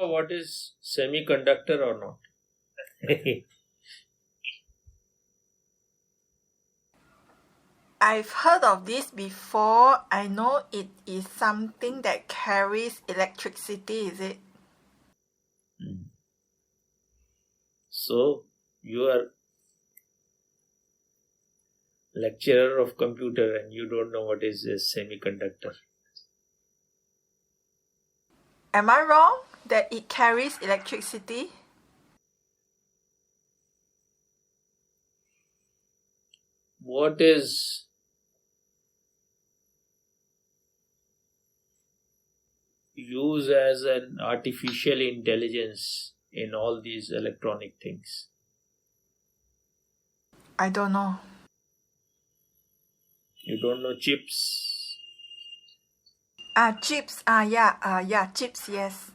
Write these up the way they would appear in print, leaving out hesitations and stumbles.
what is semiconductor or not? I've heard of this before. I know it is something that carries electricity, is it? So, you are lecturer of computer and you don't know what is a semiconductor. Am I wrong that it carries electricity? What is used as an artificial intelligence in all these electronic things? I don't know. You don't know chips? Chips. Yeah, chips, yes.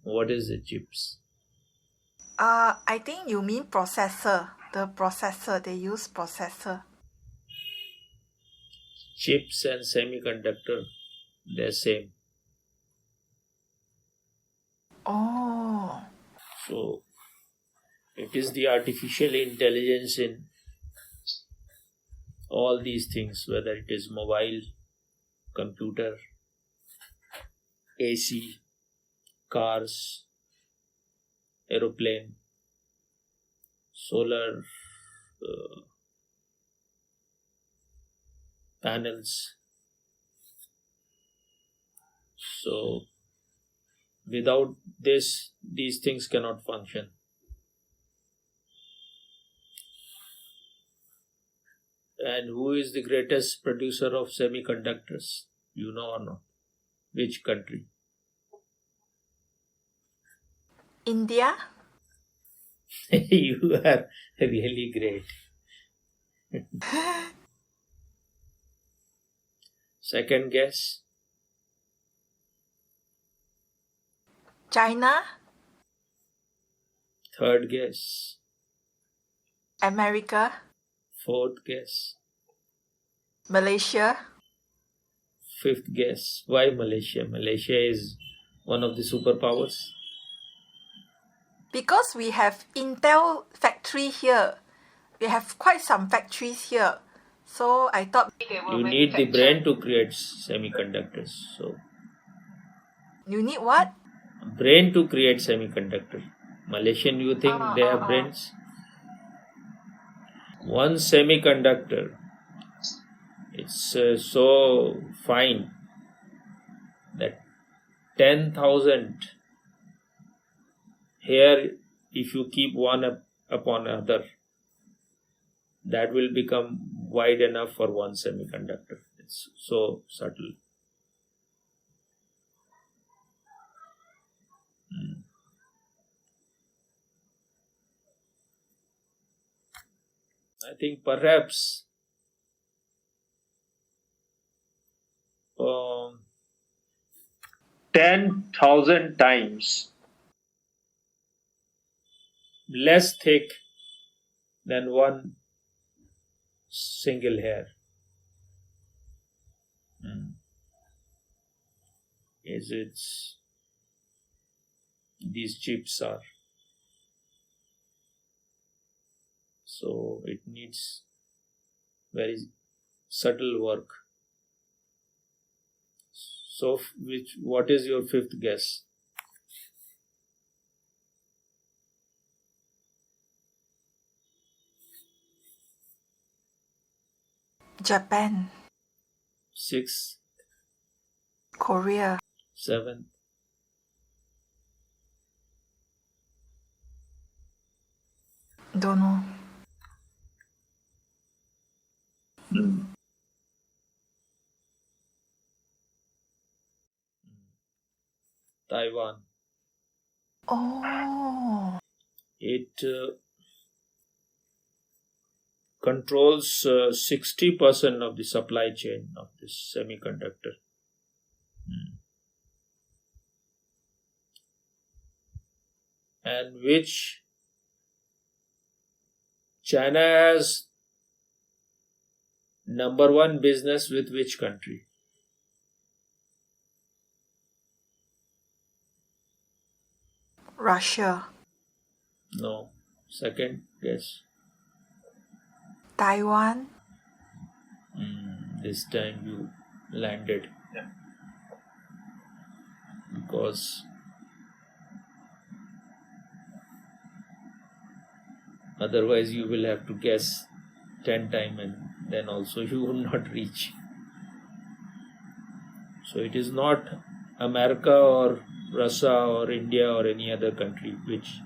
What is the chips? I think you mean processor. The processor, they use processor. Chips and semiconductor, they're same. Oh. So, it is the artificial intelligence in all these things, whether it is mobile, computer, AC, cars, aeroplane, solar panels. So, without this, these things cannot function. And who is the greatest producer of semiconductors? You know or not? Which country? India? You are really great. Second guess? China? Third guess? America? Fourth guess? Malaysia? Fifth guess? Why Malaysia? Malaysia is one of the superpowers. Because we have Intel factory here. We have quite some factories here. So I thought they will You need the manufacture. brain to create semiconductors. So, You need what? brain to create semiconductor. Malaysian, you think they have brains? One semiconductor, it's so fine that 10,000 here, if you keep one upon another, that will become wide enough for one semiconductor. It's so subtle. I think perhaps 10,000 times less thick than one single hair. Is it's these chips are. So it needs very subtle work. So what is your fifth guess? Japan. Sixth, Korea. seventh, Don't know. Taiwan. Oh. It controls 60% of the supply chain of this semiconductor. And which China has number one business with which country? Russia. No. Second guess. Taiwan. This time you landed. Yeah. Because otherwise you will have to guess 10 times and then also you will not reach. So it is not America or Russia or India or any other country which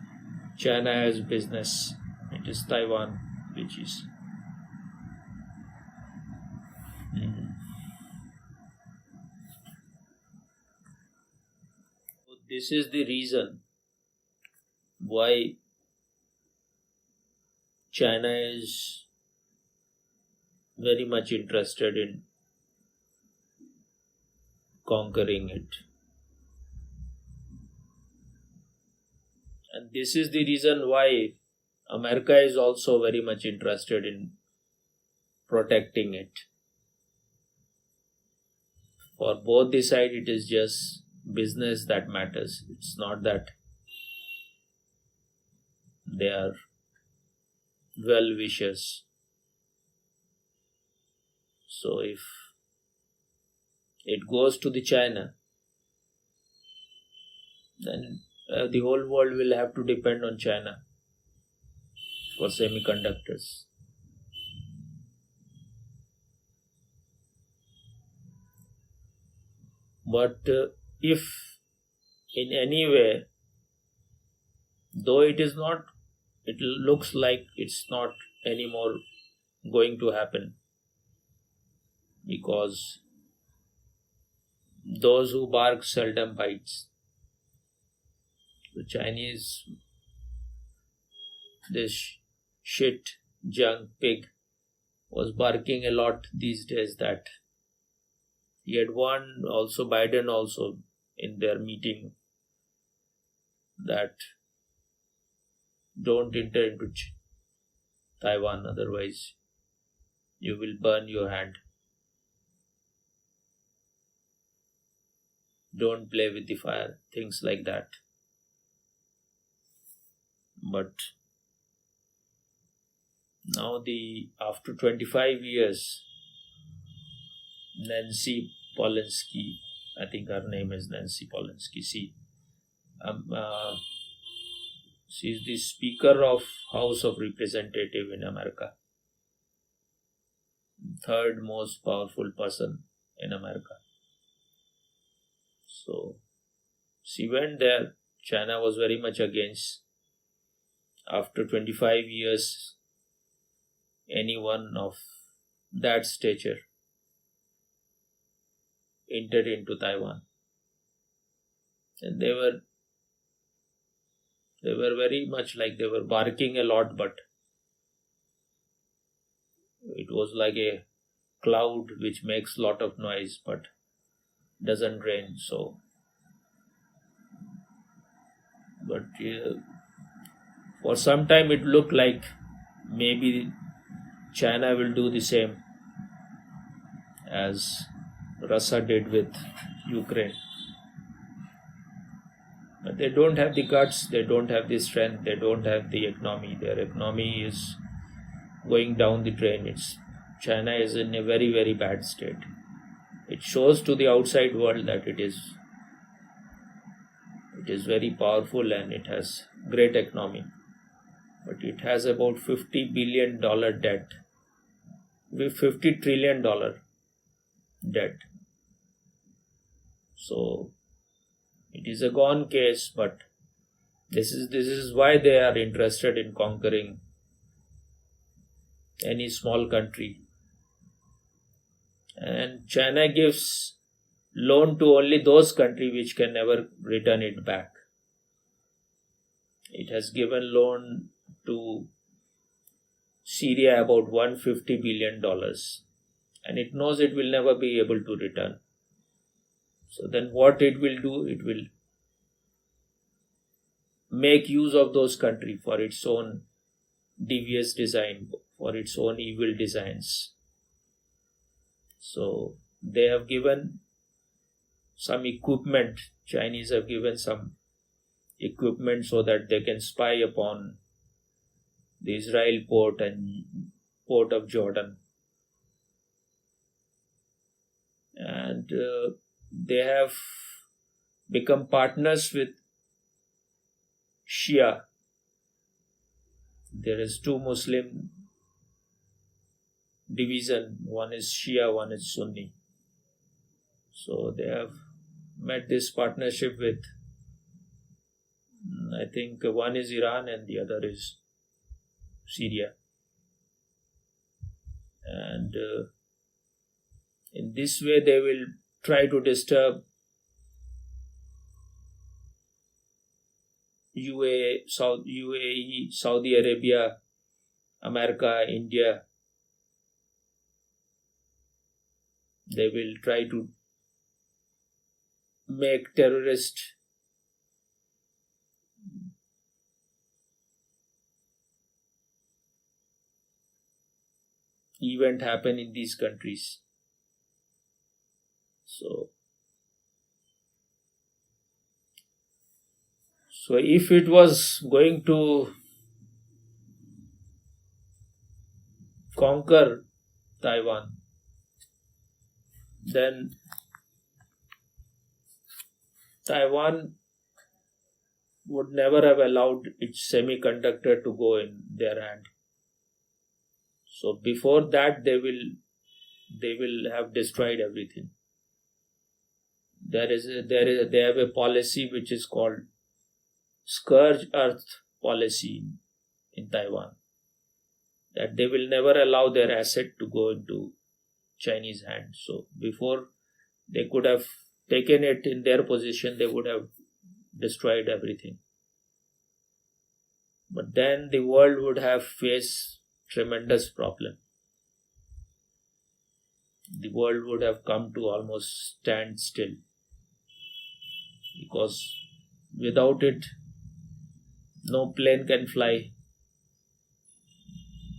China has business. It is Taiwan which is. So this is the reason why China is very much interested in conquering it. And this is the reason why America is also very much interested in protecting it. For both the side, it is just business that matters. It's not that they are well-wishers. So if it goes to the China, then the whole world will have to depend on China for semiconductors. But if in any way, though it is not, it looks like it's not anymore going to happen, because those who bark seldom bites. The Chinese, this shit junk pig was barking a lot these days that he had warned also Biden also in their meeting that don't enter into Taiwan, otherwise you will burn your hand. Don't play with the fire, things like that. But now after 25 years, Nancy Polinsky, I think her name is Nancy Polinsky, she's the Speaker of House of Representative in America. Third most powerful person in America. So she went there. China was very much against. After 25 years, anyone of that stature entered into Taiwan. And they were very much like they were barking a lot, but it was like a cloud which makes lot of noise but doesn't rain. So, but for some time it looked like maybe China will do the same as Russia did with Ukraine. But they don't have the guts, they don't have the strength, they don't have the economy. Their economy is going down the drain. China is in a very, very bad state. It shows to the outside world that it is very powerful and it has great economy. But it has about $50 billion debt, with $50 trillion debt. So it is a gone case, but this is why they are interested in conquering any small country. And China gives loan to only those countries which can never return it back. It has given loan to Syria about $150 billion, and it knows it will never be able to return. So then what it will do, it will make use of those countries for its own devious design, for its own evil designs. So they have given some equipment, Chinese have given some equipment so that they can spy upon the Israel port and port of Jordan. And they have become partners with Shia. There is two Muslim division, one is Shia, one is Sunni. So they have made this partnership with, I think one is Iran and the other is Syria. And in this way they will try to disturb UAE, Saudi Arabia, America, India. They will try to make terrorist event happen in these countries. So if it was going to conquer Taiwan, then Taiwan would never have allowed its semiconductor to go in their hand. So before that, they will have destroyed everything. They have a policy which is called Scourge Earth policy in Taiwan, that they will never allow their asset to go into Chinese hands. So before they could have taken it in their position, they would have destroyed everything. But then the world would have faced tremendous problem. The world would have come to almost stand still, because without it, no plane can fly,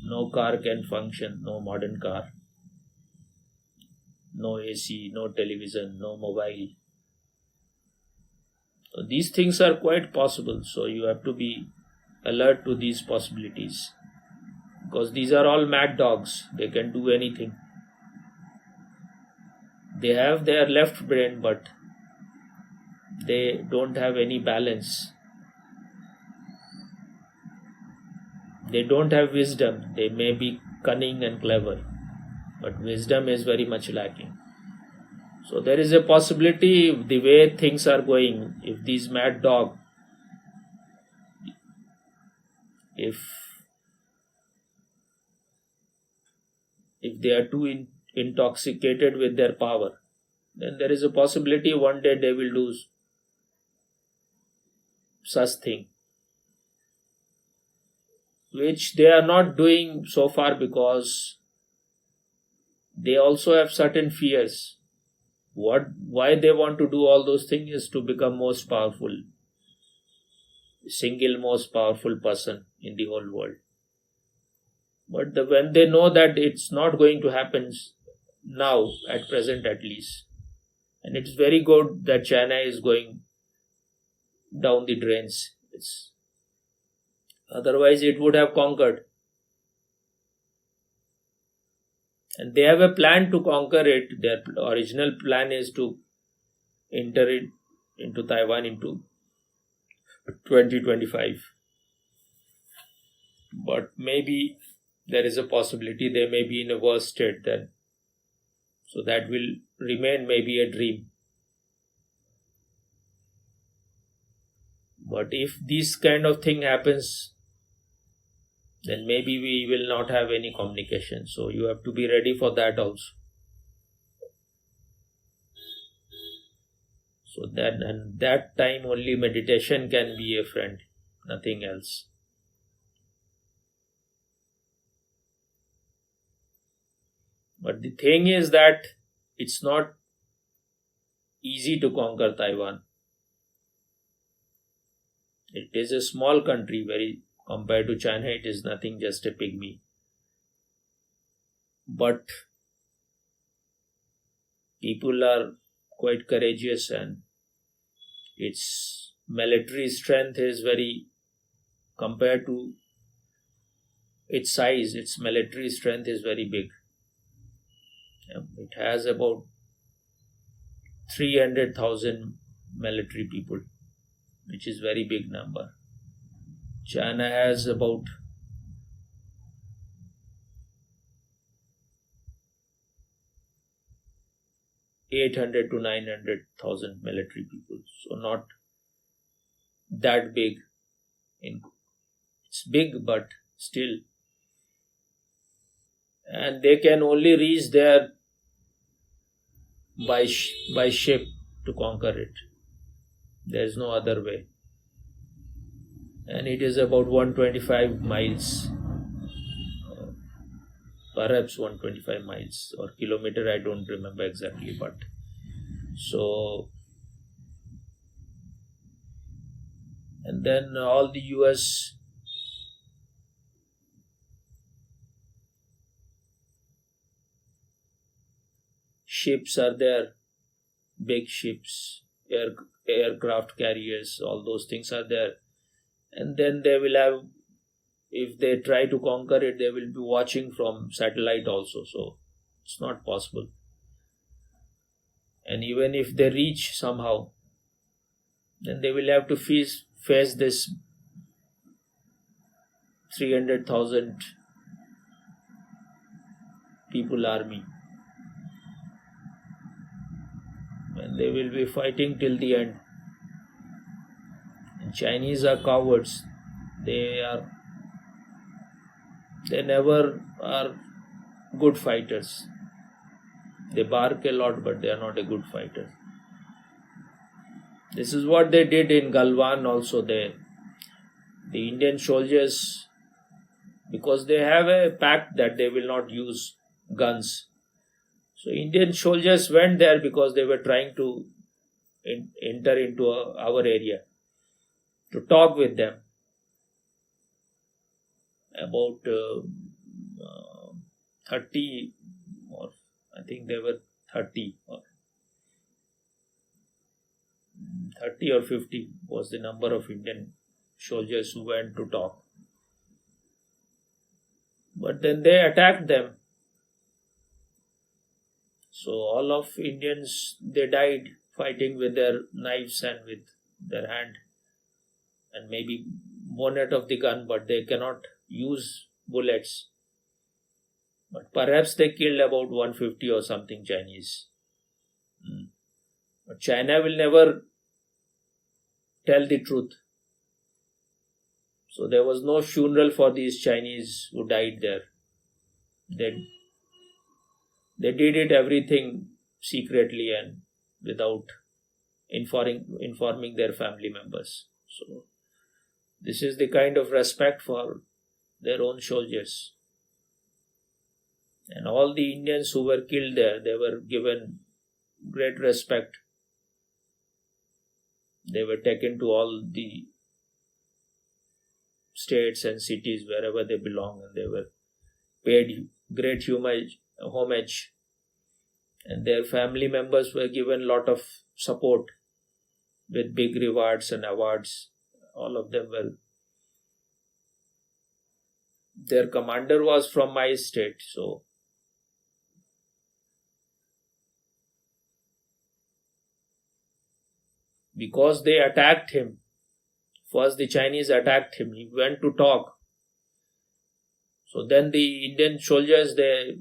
no car can function, no modern car, no AC, no television, no mobile. So these things are quite possible. So you have to be alert to these possibilities, because these are all mad dogs. They can do anything. They have their left brain, but they don't have any balance. They don't have wisdom. They may be cunning and clever, but wisdom is very much lacking. So there is a possibility, the way things are going, if these mad dog, if they are too intoxicated with their power, then there is a possibility one day they will do such thing, which they are not doing so far, because they also have certain fears. Why they want to do all those things is to become most powerful, single most powerful person in the whole world. But when they know that it's not going to happen now, at present at least, and it's very good that China is going down the drains. Otherwise it would have conquered. And they have a plan to conquer it. Their original plan is to enter it into Taiwan into 2025. But maybe there is a possibility they may be in a worse state then. So that will remain maybe a dream. But if this kind of thing happens, then maybe we will not have any communication. So you have to be ready for that also. So that time only meditation can be a friend, nothing else. But the thing is that it's not easy to conquer Taiwan. It is a small country, very compared to China, it is nothing, just a pygmy. But people are quite courageous, and it's military strength is very, compared to its size, its military strength is very big. It has about 300,000 military people, which is very big number. China has about 800 to 900,000 military people, so not that big. It's big, but still, and they can only reach there by ship to conquer it. There is no other way, and it is about 125 miles, perhaps 125 miles or kilometer. I don't remember exactly, but so. And then all the US ships are there, big ships, aircraft carriers, all those things are there. And then they will have, if they try to conquer it, they will be watching from satellite also, so it's not possible. And even if they reach somehow, then they will have to face this 300,000 people army. And they will be fighting till the end. And Chinese are cowards. They never are good fighters. They bark a lot, but they are not a good fighter. This is what they did in Galwan also. The Indian soldiers, because they have a pact that they will not use guns. So Indian soldiers went there because they were trying to enter into our area to talk with them about 30, or I think they were 30 or 50 was the number of Indian soldiers who went to talk. But then they attacked them. So all of Indians, they died fighting with their knives and with their hand and maybe bonnet of the gun, but they cannot use bullets. But perhaps they killed about 150 or something Chinese. But China will never tell the truth. So there was no funeral for these Chinese who died there. They did it everything secretly and without informing their family members. So this is the kind of respect for their own soldiers. And all the Indians who were killed there, they were given great respect. They were taken to all the states and cities wherever they belong, and they were paid great homage. And their family members were given a lot of support with big rewards and awards. All of them were. Their commander was from my state, so because they attacked him, first the Chinese attacked him, he went to talk. So then the Indian soldiers, they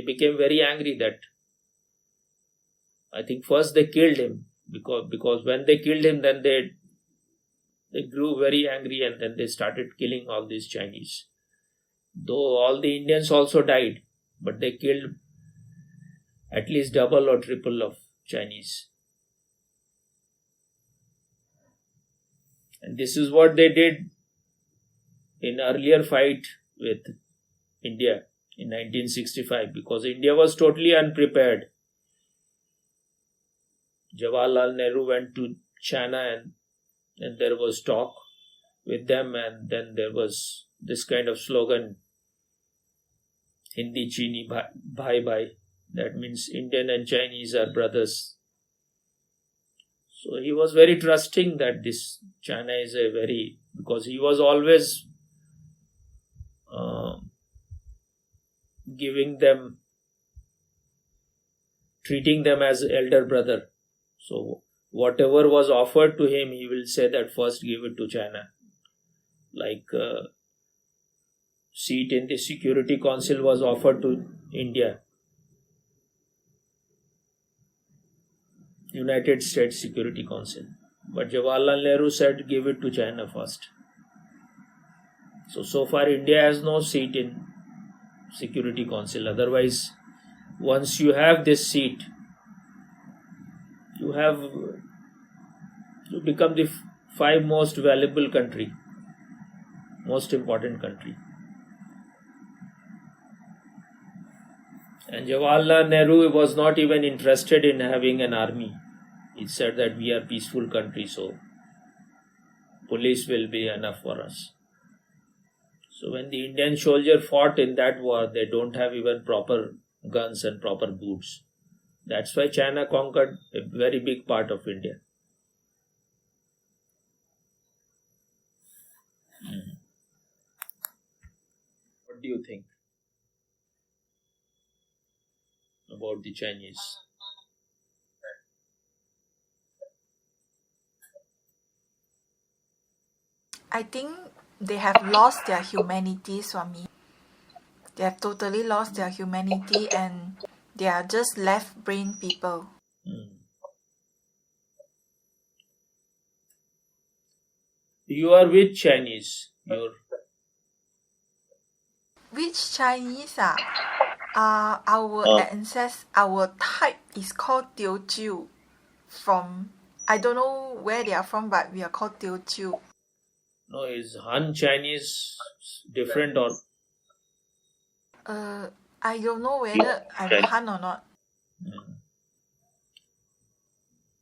became very angry that, I think first they killed him, because when they killed him, then they grew very angry, and then they started killing all these Chinese. Though all the Indians also died, but they killed at least double or triple of Chinese. And this is what they did in earlier fight with India in 1965, because India was totally unprepared. Jawaharlal Nehru went to China, and there was talk with them, and then there was this kind of slogan, Hindi Chini Bhai Bhai. That means Indian and Chinese are brothers. So he was very trusting that this China is because he was always uh, treating them as elder brother. So whatever was offered to him, he will say that first give it to China. Like seat in the Security Council was offered to India. United States Security Council. But Jawaharlal Nehru said give it to China first. So far India has no seat in Security Council. Otherwise, once you have this seat, you become the 5 most valuable country, most important country. And Jawaharlal Nehru was not even interested in having an army. He said that we are peaceful country, so police will be enough for us. So when the Indian soldier fought in that war, they don't have even proper guns and proper boots. That's why China conquered a very big part of India. What do you think about the Chinese? I think they have lost their humanity, Swami. They have totally lost their humanity and they are just left-brain people. You are with Chinese. Which Chinese our ancestors, our type is called Teochew. From I don't know where they are from, but we are called Teochew. No, is Han Chinese different or? I don't know whether I'm Han or not.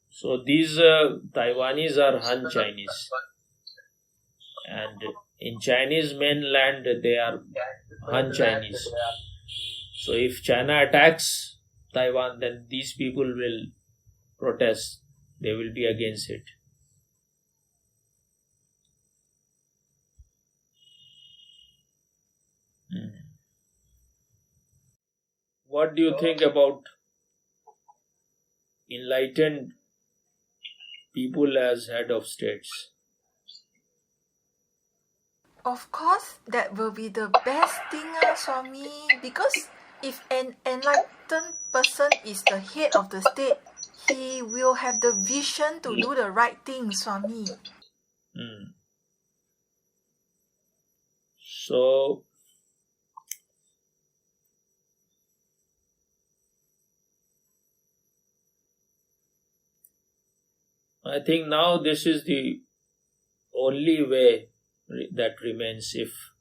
So these Taiwanese are Han Chinese, and in Chinese mainland they are Han Chinese. So if China attacks Taiwan, then these people will protest. They will be against it. What do you think about enlightened people as head of states? Of course, that will be the best thing, Swami. Because if an enlightened person is the head of the state, he will have the vision to do the right thing, Swami. So, I think now this is the only way that remains if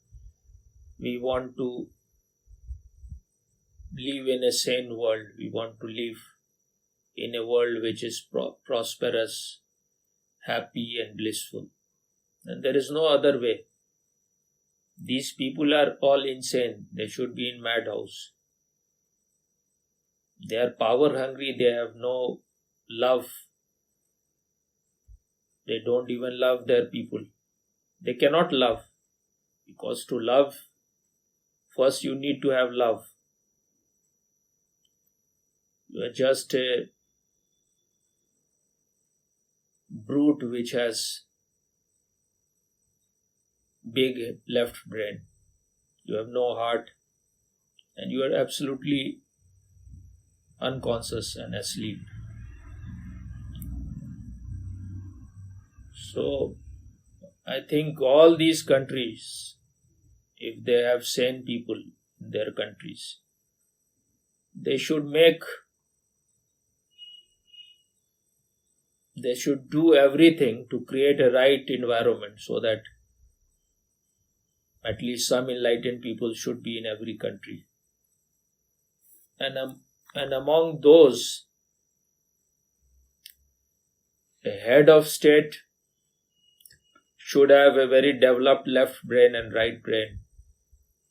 we want to live in a sane world. We want to live in a world which is prosperous, happy and blissful. And there is no other way. These people are all insane. They should be in madhouse. They are power hungry. They have no love. They don't even love their people. They cannot love. Because to love, first you need to have love. You are just a brute which has big left brain. You have no heart and you are absolutely unconscious and asleep. So I think all these countries, if they have sane people in their countries, they should do everything to create a right environment so that at least some enlightened people should be in every country. And among those, a head of state should have a very developed left brain and right brain,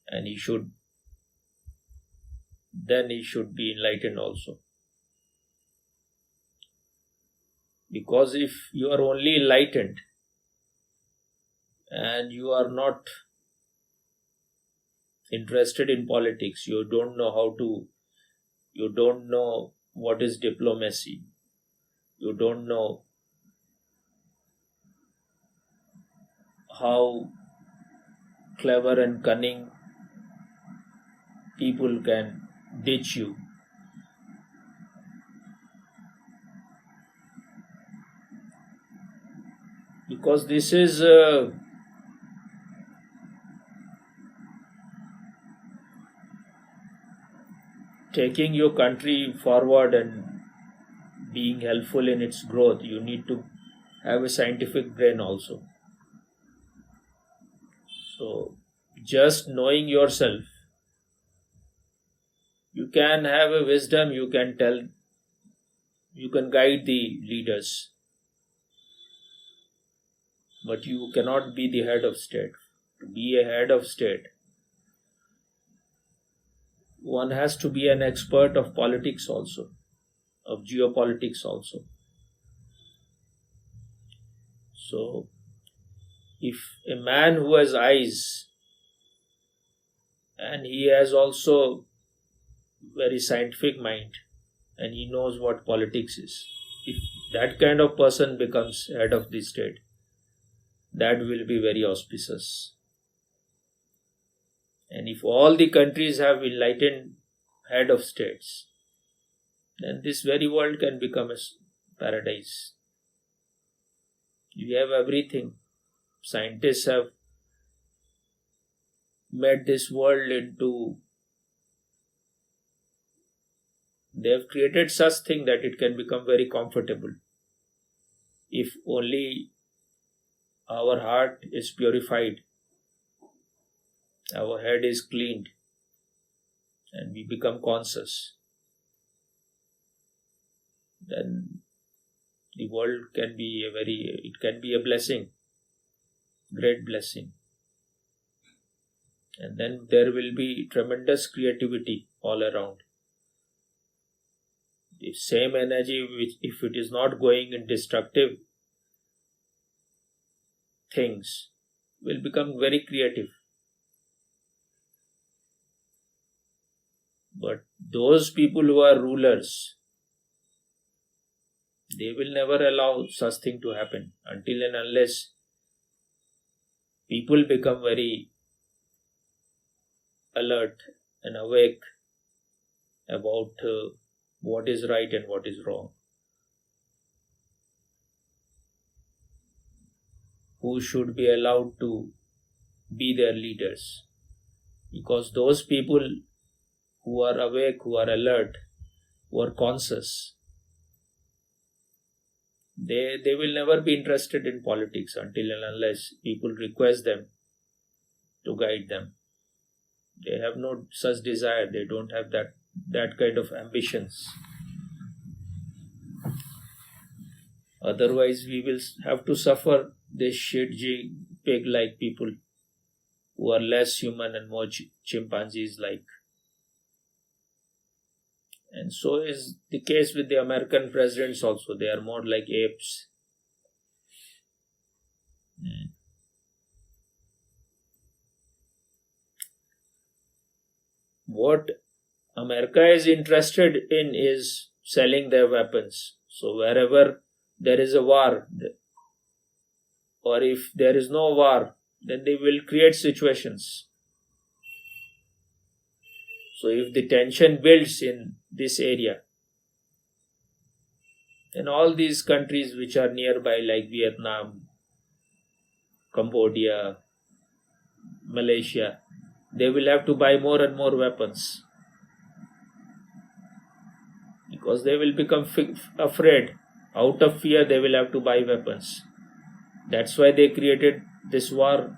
and he should be enlightened also. Because if you are only enlightened and you are not interested in politics, you don't know you don't know what is diplomacy, you don't know how clever and cunning people can ditch you. Because this is taking your country forward and being helpful in its growth. You need to have a scientific brain also. So, just knowing yourself, you can have a wisdom, you can guide the leaders, but you cannot be the head of state. To be a head of state, one has to be an expert of politics also, of geopolitics also. So, if a man who has eyes and he has also very scientific mind and he knows what politics is, if that kind of person becomes head of the state, that will be very auspicious. And if all the countries have enlightened head of states, then this very world can become a paradise. You have everything. Scientists have made this world into, they have created such thing that it can become very comfortable. If only our heart is purified, our head is cleaned, and we become conscious, then the world can be it can be a blessing, great blessing. And then there will be tremendous creativity all around. The same energy, which if it is not going in destructive things, will become very creative. But those people who are rulers, they will never allow such thing to happen until and unless people become very alert and awake about what is right and what is wrong. Who should be allowed to be their leaders? Because those people who are awake, who are alert, who are conscious, they will never be interested in politics until and unless people request them to guide them. They have no such desire. They don't have that kind of ambitions. Otherwise, we will have to suffer this shit pig-like people who are less human and more chimpanzees-like. And so is the case with the American presidents also. They are more like apes. What America is interested in is selling their weapons. So wherever there is a war, or if there is no war, then they will create situations. So if the tension builds in this area, then all these countries which are nearby like Vietnam, Cambodia, Malaysia, they will have to buy more and more weapons. Because they will become afraid. Out of fear, they will have to buy weapons. That's why they created this war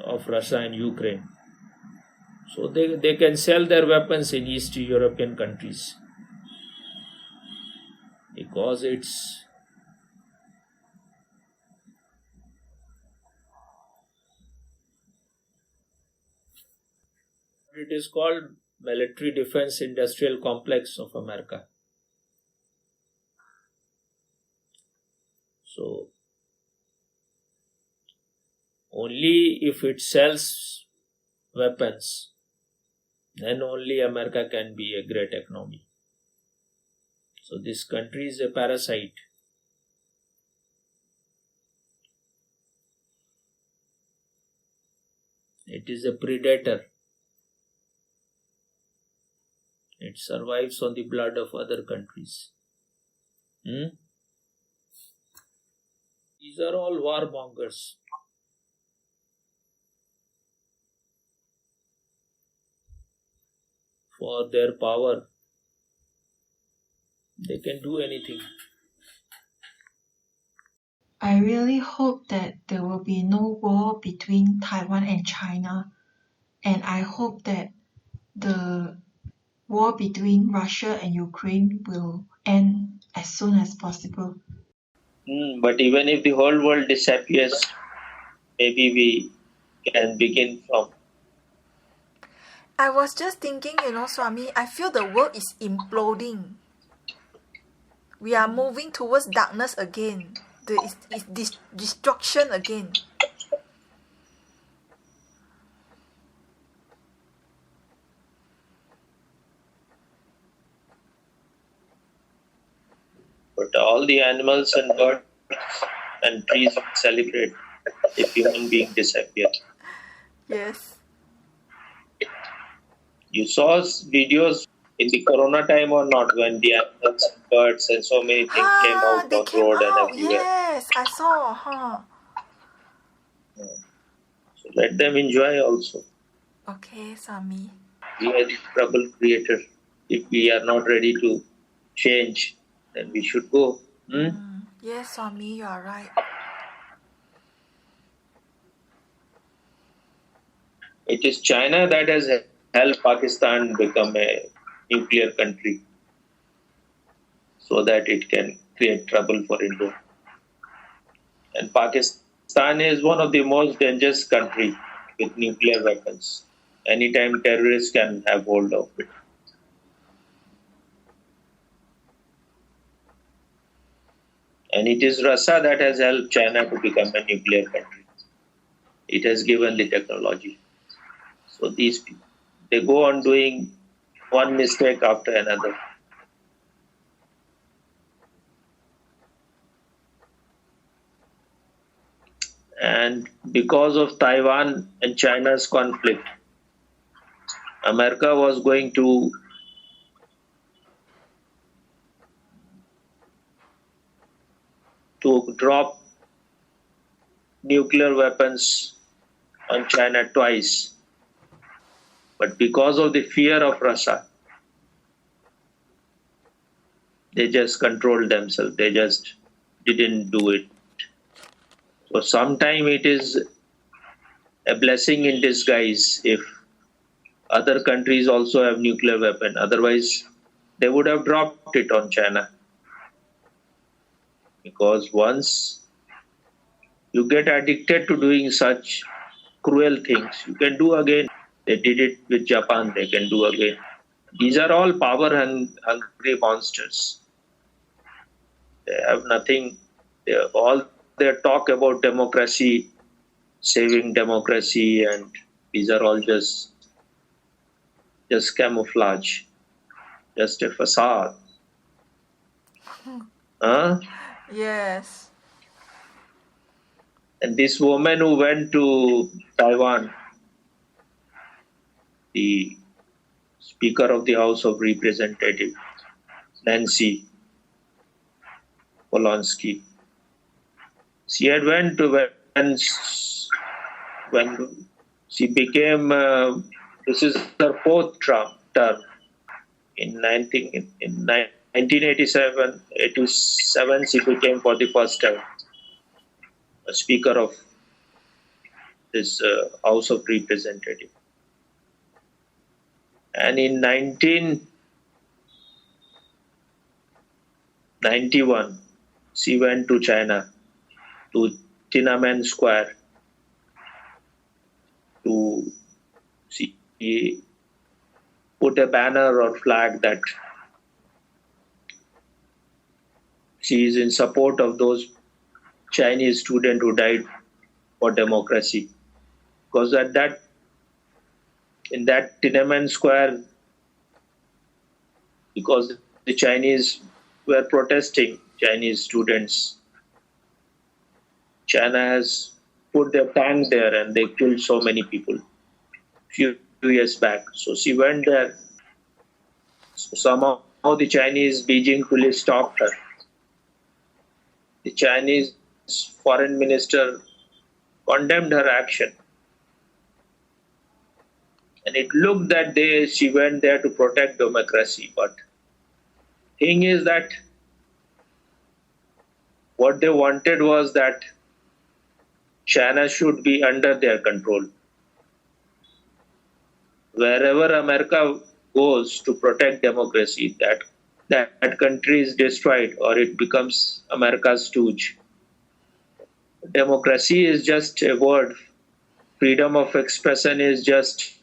of Russia and Ukraine. So they can sell their weapons in East European countries. Because it is called Military Defense Industrial Complex of America. Only if it sells weapons, then only America can be a great economy. So this country is a parasite. It is a predator. It survives on the blood of other countries. These are all warmongers. For their power, they can do anything. I really hope that there will be no war between Taiwan and China, and I hope that the war between Russia and Ukraine will end as soon as possible. But even if the whole world disappears, maybe we can begin from. I was just thinking, Swami, I feel the world is imploding. We are moving towards darkness again. It's destruction again. But all the animals and birds and trees will celebrate if human beings disappear. Yes. You saw videos in the corona time or not, when the animals and birds and so many things came out They on came road and out. everywhere. Yes, I saw. So let them enjoy also. Okay, Swami. We are the trouble creator. If we are not ready to change, then we should go. Yes, Swami, you are right. It is China that has helped Pakistan become a nuclear country so that it can create trouble for India. And Pakistan is one of the most dangerous countries with nuclear weapons. Anytime terrorists can have hold of it. And it is Russia that has helped China to become a nuclear country. It has given the technology. So these people, they go on doing one mistake after another. And because of Taiwan and China's conflict, America was going to drop nuclear weapons on China twice. But because of the fear of Russia, they just controlled themselves. They just didn't do it. So sometimes it is a blessing in disguise if other countries also have nuclear weapon. Otherwise, they would have dropped it on China. Because once you get addicted to doing such cruel things, you can do again. They did it with Japan, they can do again. These are all power-hungry monsters. They have nothing. All their talk about democracy, saving democracy, and these are all just camouflage, just a facade. Yes. And this woman who went to Taiwan, the Speaker of the House of Representatives, Nancy Polonsky, she had went to when she became. This is her fourth term. In 1987, she became for the first time a Speaker of this House of Representatives. And in 1991, she went to China, to Tiananmen Square, to she put a banner or flag that she is in support of those Chinese students who died for democracy. Because in that Tiananmen Square, because the Chinese were protesting, Chinese students, China has put their tank there and they killed so many people few years back. So she went there. So somehow the Chinese Beijing police stopped her. The Chinese foreign minister condemned her action. And it looked that she went there to protect democracy. But thing is that what they wanted was that China should be under their control. Wherever America goes to protect democracy, that country is destroyed or it becomes America's stooge. Democracy is just a word. Freedom of expression is just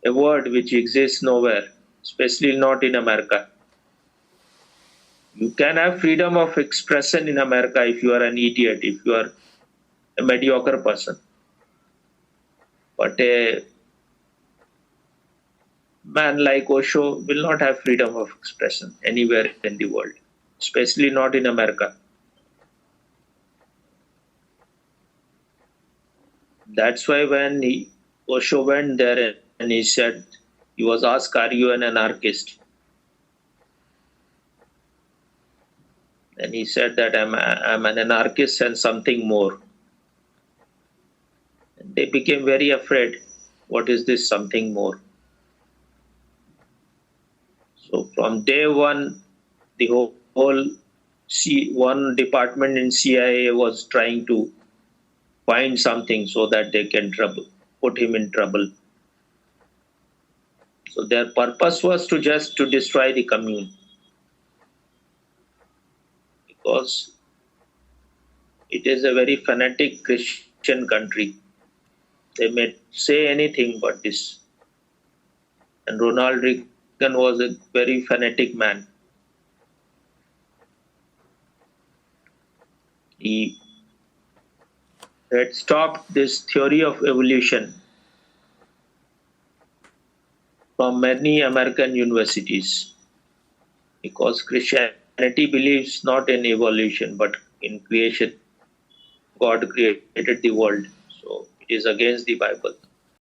a word which exists nowhere, especially not in America. You can have freedom of expression in America if you are an idiot, if you are a mediocre person. But a man like Osho will not have freedom of expression anywhere in the world, especially not in America. That's why when Osho went there and he said, he was asked, "Are you an anarchist?" And he said that I'm an anarchist and something more. And they became very afraid. What is this something more? So from day one, the whole one department in CIA was trying to find something so that they can put him in trouble. So their purpose was to destroy the commune. Because it is a very fanatic Christian country. They may say anything but this. And Ronald Reagan was a very fanatic man. He had stopped this theory of evolution from many American universities because Christianity believes not in evolution but in creation. God created the world, so it is against the Bible.